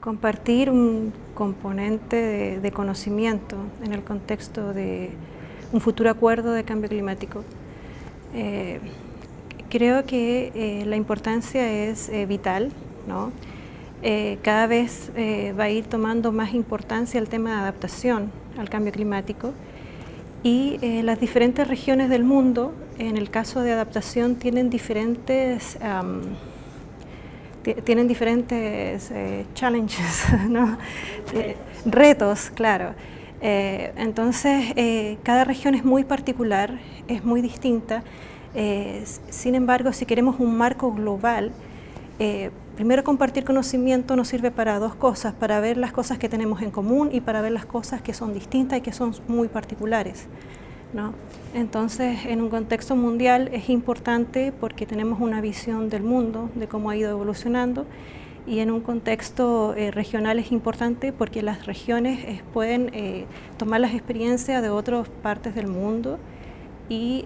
Compartir un componente de conocimiento en el contexto de un futuro acuerdo de cambio climático. Creo que la importancia es vital, ¿no? Cada vez va a ir tomando más importancia el tema de adaptación al cambio climático y las diferentes regiones del mundo, en el caso de adaptación, tienen diferentes challenges, ¿no? Retos, claro. Entonces, cada región es muy particular, es muy distinta. Sin embargo, si queremos un marco global, primero compartir conocimiento nos sirve para dos cosas, para ver las cosas que tenemos en común y para ver las cosas que son distintas y que son muy particulares, ¿no? Entonces, en un contexto mundial es importante porque tenemos una visión del mundo, de cómo ha ido evolucionando, y en un contexto regional es importante porque las regiones pueden tomar las experiencias de otras partes del mundo y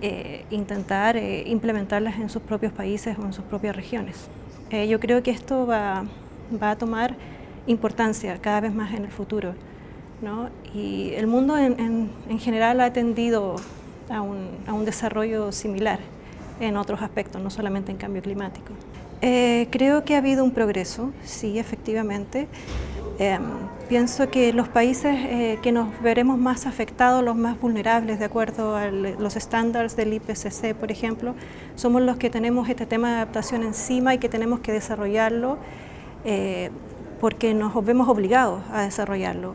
intentar implementarlas en sus propios países o en sus propias regiones. Yo creo que esto va a tomar importancia cada vez más en el futuro, ¿no? Y el mundo en general ha tendido a un desarrollo similar en otros aspectos, no solamente en cambio climático. Creo que ha habido un progreso, sí, efectivamente. Pienso que los países que nos veremos más afectados, los más vulnerables, de acuerdo a los estándares del IPCC, por ejemplo, somos los que tenemos este tema de adaptación encima y que tenemos que desarrollarlo porque nos vemos obligados a desarrollarlo.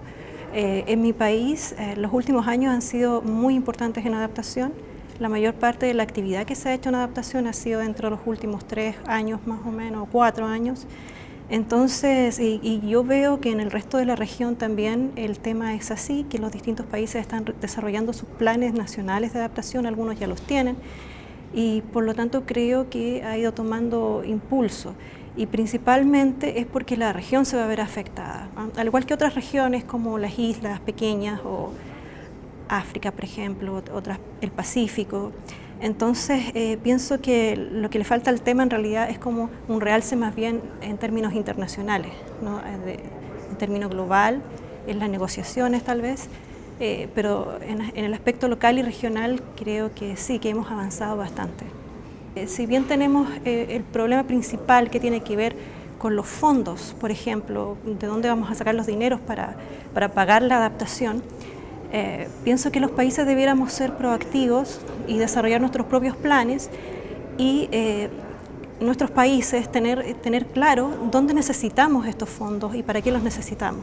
En mi país, los últimos años han sido muy importantes en adaptación. La mayor parte de la actividad que se ha hecho en adaptación ha sido dentro de los últimos 3 años más o menos, 4 años. Entonces, y yo veo que en el resto de la región también el tema es así, que los distintos países están desarrollando sus planes nacionales de adaptación, algunos ya los tienen, y por lo tanto creo que ha ido tomando impulso. Y principalmente es porque la región se va a ver afectada, al igual que otras regiones como las islas pequeñas o África, por ejemplo, el Pacífico. Entonces, pienso que lo que le falta al tema en realidad es como un realce más bien en términos internacionales, ¿no? En términos global, en las negociaciones tal vez, pero en el aspecto local y regional creo que sí, que hemos avanzado bastante. Si bien tenemos el problema principal que tiene que ver con los fondos, por ejemplo, de dónde vamos a sacar los dineros para pagar la adaptación, pienso que los países debiéramos ser proactivos y desarrollar nuestros propios planes y nuestros países tener claro dónde necesitamos estos fondos y para qué los necesitamos.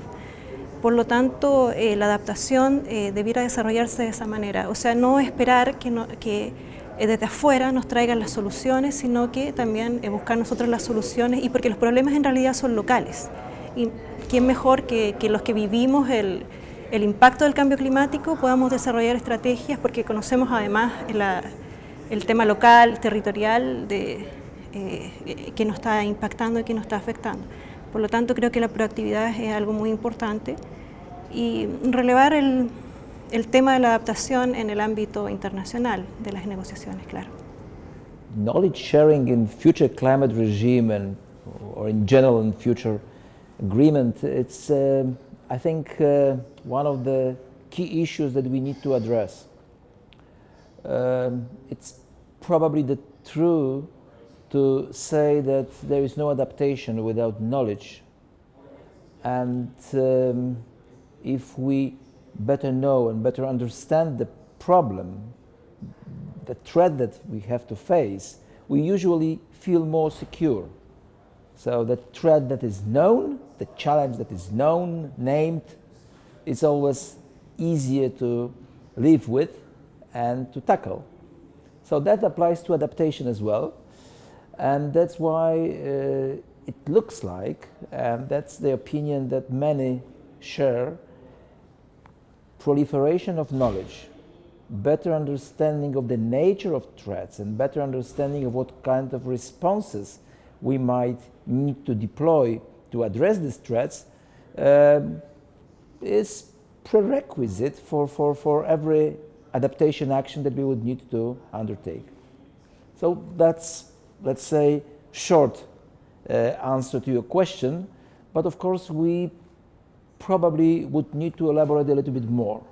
Por lo tanto, la adaptación debiera desarrollarse de esa manera, o sea, no esperar que desde afuera nos traigan las soluciones, sino que también buscar nosotros las soluciones, y porque los problemas en realidad son locales. Y quién mejor que los que vivimos el impacto del cambio climático podamos desarrollar estrategias, porque conocemos además el tema local, territorial, que nos está impactando y que nos está afectando. Por lo tanto, creo que la proactividad es algo muy importante y relevar el tema de la adaptación en el ámbito internacional de las negociaciones, claro. Knowledge sharing in future climate regime or in general in future agreement, it's I think one of the key issues that we need to address. It's probably true to say that there is no adaptation without knowledge, and if we better know and better understand the problem, the threat that we have to face, we usually feel more secure. So the threat that is known, the challenge that is known, named, is always easier to live with and to tackle. So that applies to adaptation as well. And that's why it looks like, and that's the opinion that many share, proliferation of knowledge, better understanding of the nature of threats, and better understanding of what kind of responses we might need to deploy to address these threats is prerequisite for every adaptation action that we would need to undertake. So that's, let's say, short answer to your question, but of course we probably would need to elaborate a little bit more.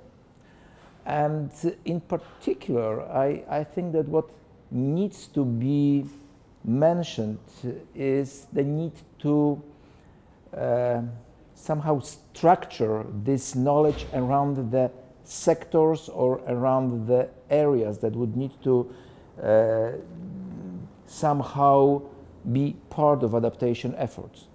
And in particular, I think that what needs to be mentioned is the need to somehow structure this knowledge around the sectors or around the areas that would need to somehow be part of adaptation efforts.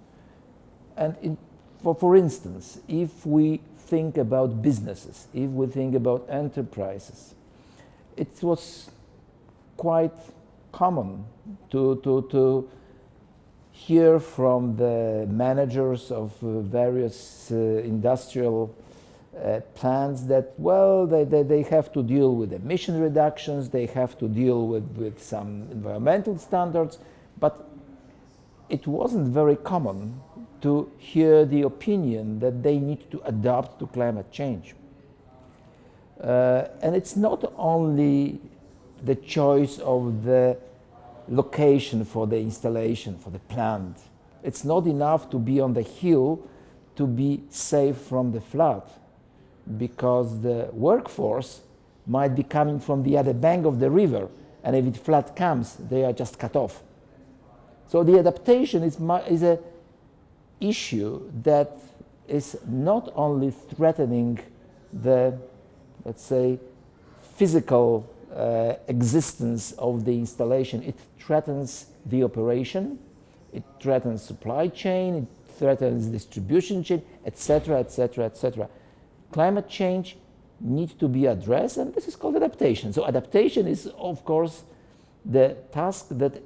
And for instance, if we think about businesses, if we think about enterprises, it was quite common to hear from the managers of various industrial plants that, well, they have to deal with emission reductions, they have to deal with some environmental standards, but it wasn't very common to hear the opinion that they need to adapt to climate change. And it's not only the choice of the location for the installation, for the plant. It's not enough to be on the hill to be safe from the flood, because the workforce might be coming from the other bank of the river, and if the flood comes, they are just cut off. So the adaptation is an issue that is not only threatening the, let's say, physical existence of the installation, it threatens the operation, it threatens supply chain, it threatens distribution chain, etc., etc., etc. Climate change needs to be addressed, and this is called adaptation. So adaptation is, of course, the task that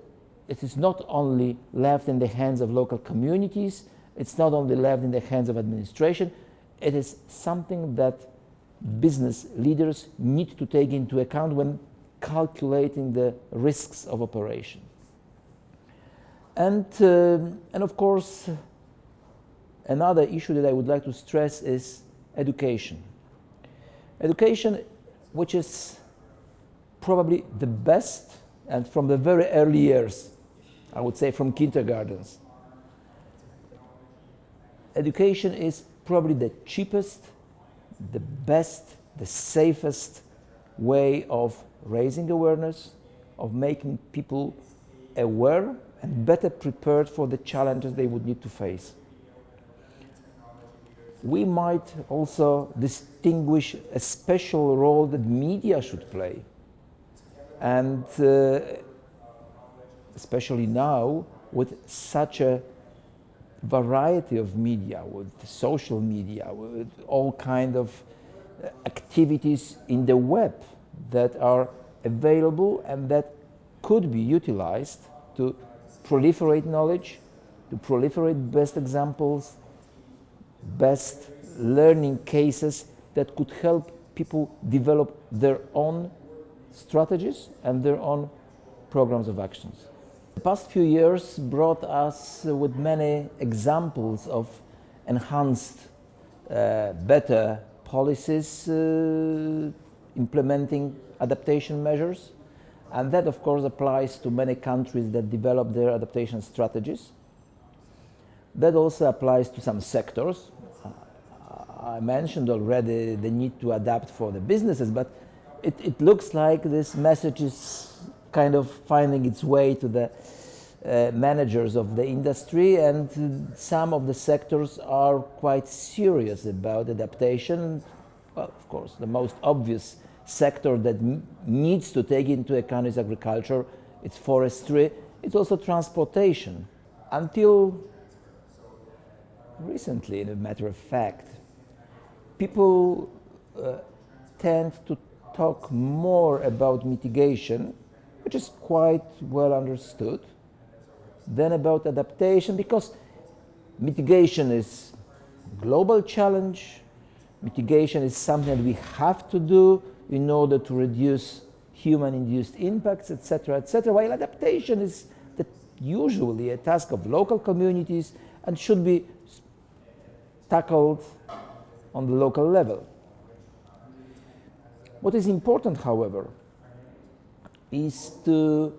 it is not only left in the hands of local communities, it's not only left in the hands of administration, it is something that business leaders need to take into account when calculating the risks of operation. And of course, another issue that I would like to stress is education. Education, which is probably the best, and from the very early years, I would say from kindergartens. Education is probably the cheapest, the best, the safest way of raising awareness, of making people aware and better prepared for the challenges they would need to face. We might also distinguish a special role that media should play. And especially now, with such a variety of media, with social media, with all kinds of activities in the web that are available and that could be utilized to proliferate knowledge, to proliferate best examples, best learning cases that could help people develop their own strategies and their own programs of actions. The past few years brought us with many examples of enhanced, better policies implementing adaptation measures, and that of course applies to many countries that develop their adaptation strategies. That also applies to some sectors. I mentioned already the need to adapt for the businesses, but it looks like this message is kind of finding its way to the managers of the industry, and some of the sectors are quite serious about adaptation. Well, of course, the most obvious sector that needs to take into account is agriculture, it's forestry, it's also transportation. Until recently, in a matter of fact, people tend to talk more about mitigation, which is quite well understood, than about adaptation, because mitigation is a global challenge. Mitigation is something that we have to do in order to reduce human-induced impacts, etc., etc., while adaptation is usually a task of local communities and should be tackled on the local level. What is important, however, is to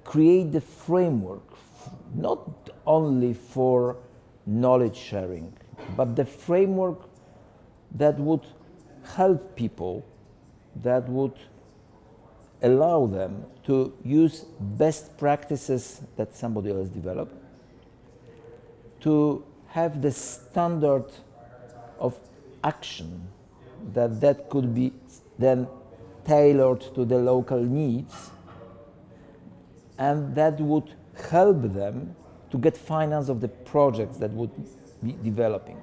create the framework, not only for knowledge sharing, but the framework that would help people, that would allow them to use best practices that somebody else developed, to have the standard of action that could be then tailored to the local needs, and that would help them to get finance of the projects that would be developing.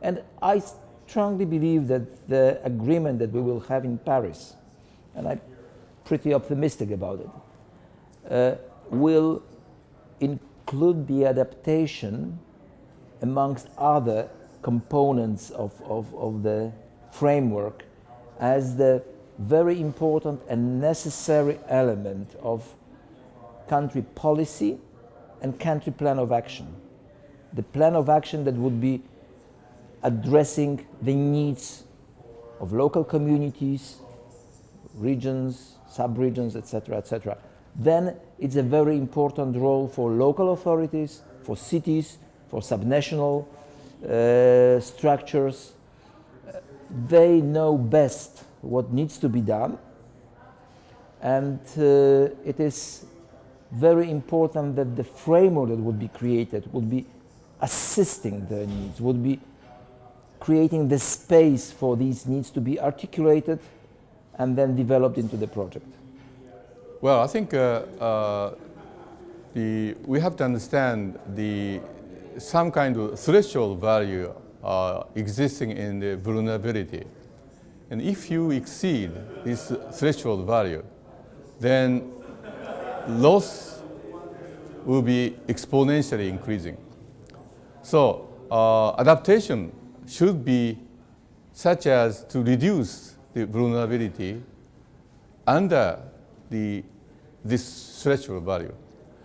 And I strongly believe that the agreement that we will have in Paris, and I'm pretty optimistic about it, will include the adaptation amongst other components of the framework as the very important and necessary element of country policy and country plan of action. The plan of action that would be addressing the needs of local communities, regions, sub-regions, etc., etc. Then it's a very important role for local authorities, for cities, for subnational structures. They know best what needs to be done, and it is very important that the framework that would be created would be assisting their needs, would be creating the space for these needs to be articulated and then developed into the project. Well, I think we have to understand some kind of threshold value existing in the vulnerability. And if you exceed this threshold value, then loss will be exponentially increasing. So adaptation should be such as to reduce the vulnerability under this threshold value.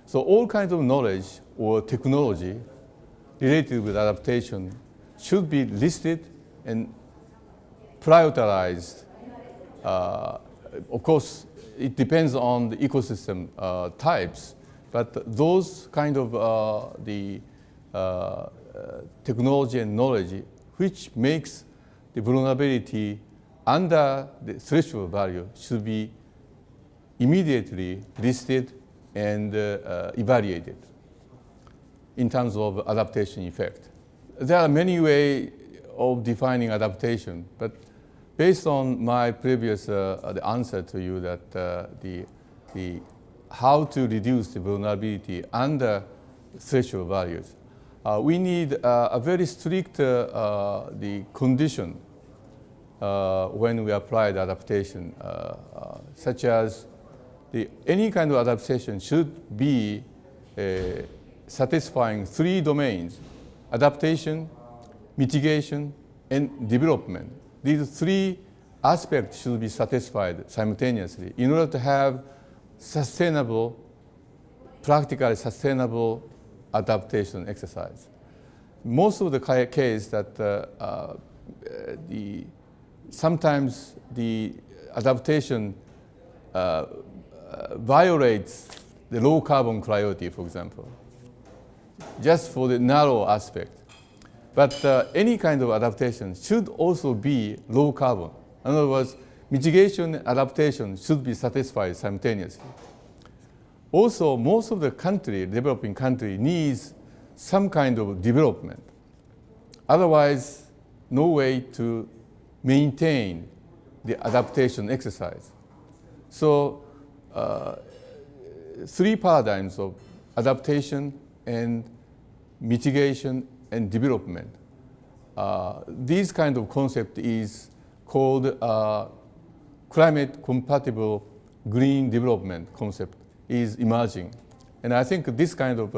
So all kinds of knowledge or technology related with adaptation should be listed and prioritized. Of course, it depends on the ecosystem types, but those kind of technology and knowledge which makes the vulnerability under the threshold value should be immediately listed and evaluated in terms of adaptation effect. There are many ways of defining adaptation, but based on my previous the answer to you that the how to reduce the vulnerability under threshold values, we need a very strict the condition when we apply the adaptation, such as any kind of adaptation should be satisfying three domains: adaptation, mitigation, and development. These three aspects should be satisfied simultaneously in order to have sustainable, practically sustainable adaptation exercise. Most of the case that sometimes the adaptation violates the low carbon priority, for example, just for the narrow aspect. But any kind of adaptation should also be low carbon. In other words, mitigation and adaptation should be satisfied simultaneously. Also, most of the developing country needs some kind of development. Otherwise, no way to maintain the adaptation exercise. So, three paradigms of adaptation and mitigation and development. This kind of concept is called climate compatible green development concept is emerging. And I think this kind of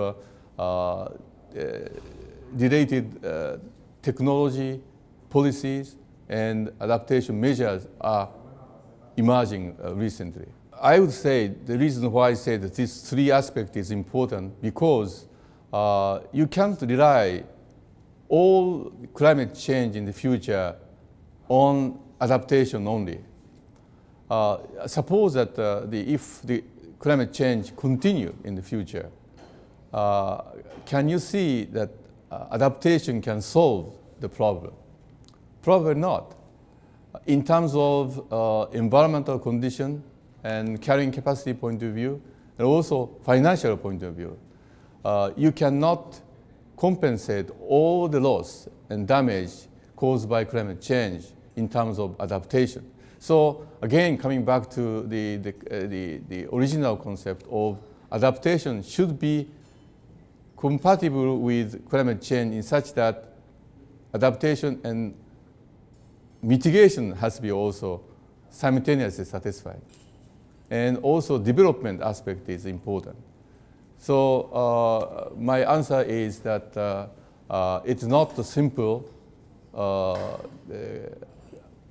related technology, policies, and adaptation measures are emerging recently. I would say the reason why I say that this three aspect is important because you can't rely all climate change in the future on adaptation only. Suppose that if the climate change continue in the future, can you see that adaptation can solve the problem? Probably not. In terms of environmental condition and carrying capacity point of view, and also financial point of view, you cannot compensate all the loss and damage caused by climate change in terms of adaptation. So again, coming back to the original concept of adaptation should be compatible with climate change in such that adaptation and mitigation has to be also simultaneously satisfied. And also development aspect is important. So my answer is that it's not a simple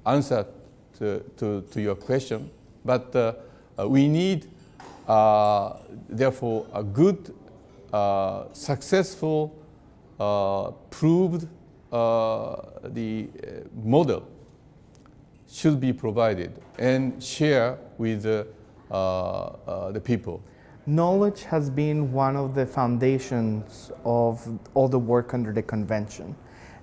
answer to your question, but we need, therefore, a good, successful, proved the model should be provided and share with the people. Knowledge has been one of the foundations of all the work under the convention.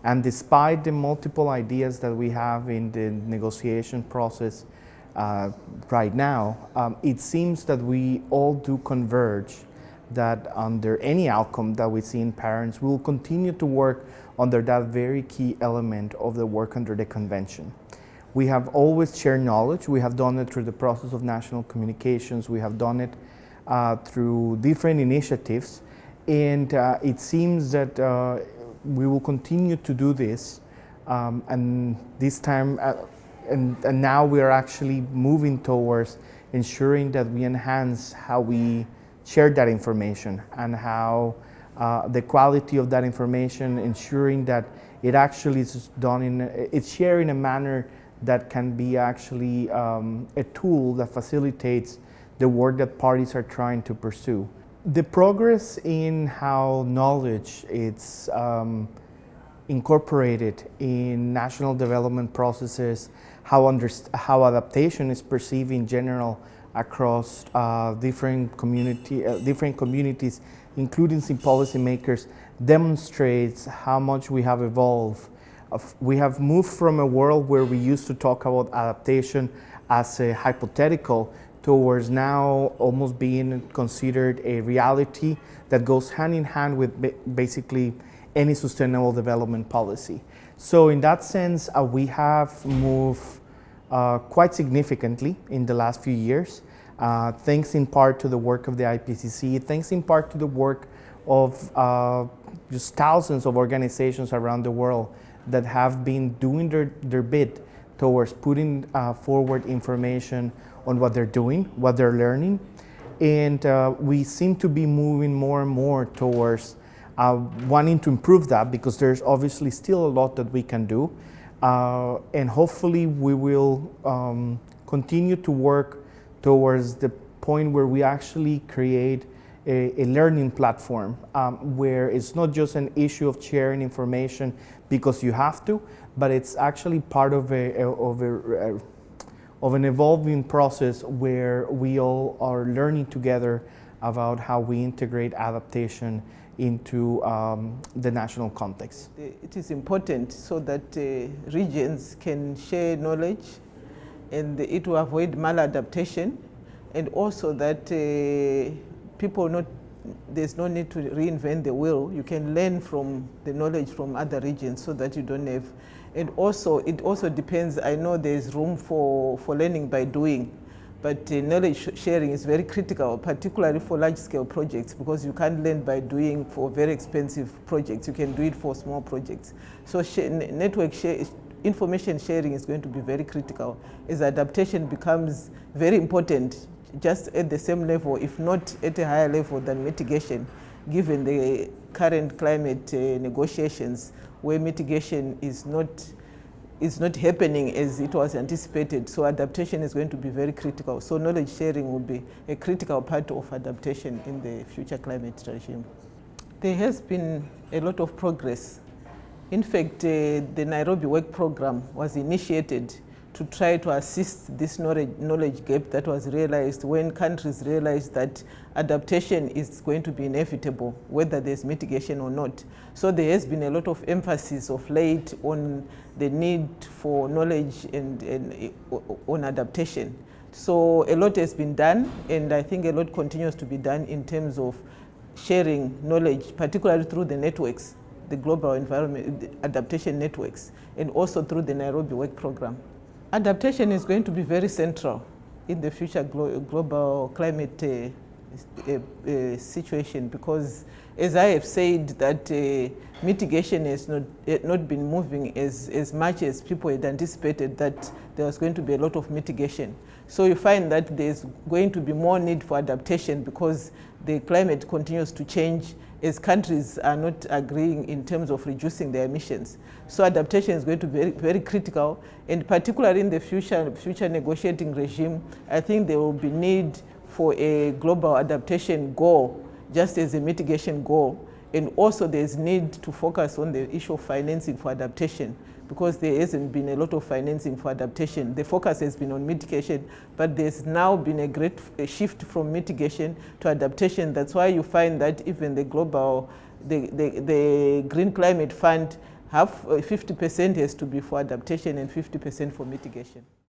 And despite the multiple ideas that we have in the negotiation process right now, it seems that we all do converge that under any outcome that we see in Paris, we will continue to work under that very key element of the work under the convention. We have always shared knowledge. We have done it through the process of national communications. We have done it through different initiatives. And it seems that we will continue to do this. And this time, and now we are actually moving towards ensuring that we enhance how we share that information and how the quality of that information, ensuring that it actually is done it's shared in a manner that can be actually a tool that facilitates the work that parties are trying to pursue. The progress in how knowledge is incorporated in national development processes, how adaptation is perceived in general across different communities, including some policymakers, demonstrates how much we have evolved. We have moved from a world where we used to talk about adaptation as a hypothetical towards now almost being considered a reality that goes hand in hand with basically any sustainable development policy. So in that sense, we have moved quite significantly in the last few years, thanks in part to the work of the IPCC, thanks in part to the work of just thousands of organizations around the world that have been doing their bit towards putting forward information on what they're doing, what they're learning. And we seem to be moving more and more towards wanting to improve that, because there's obviously still a lot that we can do. And hopefully we will continue to work towards the point where we actually create a learning platform where it's not just an issue of sharing information because you have to, but it's actually part of an evolving process where we all are learning together about how we integrate adaptation into the national context. It is important so that regions can share knowledge and it will avoid maladaptation, and also that there's no need to reinvent the wheel. You can learn from the knowledge from other regions so that you don't have, and also it also depends. I know there's room for learning by doing, but knowledge sharing is very critical, particularly for large-scale projects, because you can't learn by doing for very expensive projects. You can do it for small projects. So information sharing is going to be very critical as adaptation becomes very important, just at the same level, if not at a higher level than mitigation, given the current climate negotiations, where mitigation is not happening as it was anticipated. So adaptation is going to be very critical. So knowledge sharing will be a critical part of adaptation in the future climate regime. There has been a lot of progress. In fact, the Nairobi Work Program was initiated to try to assist this knowledge gap that was realized when countries realized that adaptation is going to be inevitable, whether there's mitigation or not. So there has been a lot of emphasis of late on the need for knowledge and on adaptation. So a lot has been done, and I think a lot continues to be done in terms of sharing knowledge, particularly through the networks, the global environment adaptation networks, and also through the Nairobi Work Program. Adaptation is going to be very central in the future global climate situation, because as I have said that mitigation has not been moving as much as people had anticipated, that there was going to be a lot of mitigation. So you find that there's going to be more need for adaptation because the climate continues to change as countries are not agreeing in terms of reducing their emissions. So adaptation is going to be very, very critical, and particularly in the future negotiating regime, I think there will be need for a global adaptation goal, just as a mitigation goal. And also there's need to focus on the issue of financing for adaptation, because there hasn't been a lot of financing for adaptation. The focus has been on mitigation, but there's now been a great shift from mitigation to adaptation. That's why you find that even the global, the Green Climate Fund, 50% has to be for adaptation and 50% for mitigation.